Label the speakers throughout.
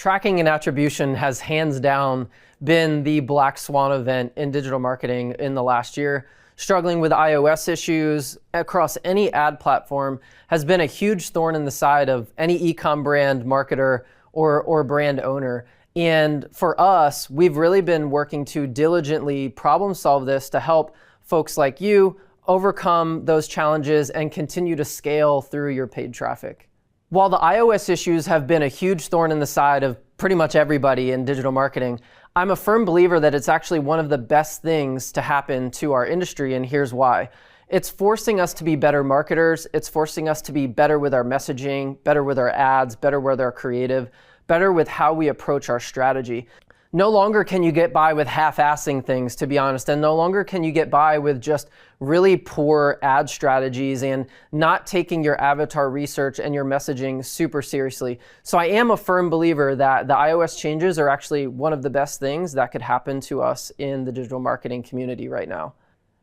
Speaker 1: Tracking and attribution has hands down been the black swan event in digital marketing in the last year. Struggling with iOS issues across any ad platform has been a huge thorn in the side of any e-com brand marketer or brand owner. And for us, we've really been working to diligently problem solve this to help folks like you overcome those challenges and continue to scale through your paid traffic. While the iOS issues have been a huge thorn in the side of pretty much everybody in digital marketing, I'm a firm believer that it's actually one of the best things to happen to our industry, and here's why. It's forcing us to be better marketers. It's forcing us to be better with our messaging, better with our ads, better with our creative, better with how we approach our strategy. No longer can you get by with half-assing things, to be honest, and no longer can you get by with just really poor ad strategies and not taking your avatar research and your messaging super seriously. So I am a firm believer that the iOS changes are actually one of the best things that could happen to us in the digital marketing community right now.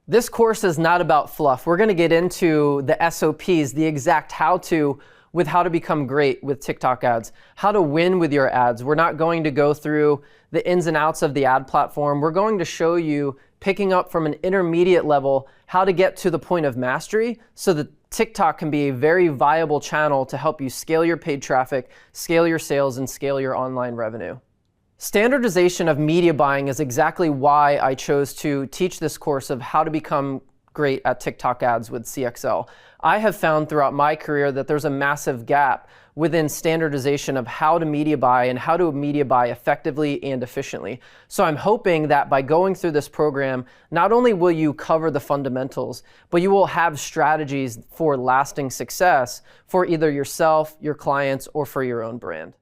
Speaker 1: This course is not about fluff. We're going to get into the SOPs, the exact how-to, with how to become great with TikTok ads, how to win with your ads. We're not going to go through the ins and outs of the ad platform. We're going to show you, picking up from an intermediate level, how to get to the point of mastery so that TikTok can be a very viable channel to help you scale your paid traffic, scale your sales, and scale your online revenue. Standardization of media buying is exactly why I chose to teach this course of how to become great at TikTok ads with CXL. I have found throughout my career that there's a massive gap within standardization of how to media buy and how to media buy effectively and efficiently. So I'm hoping that by going through this program, not only will you cover the fundamentals, but you will have strategies for lasting success for either yourself, your clients, or for your own brand.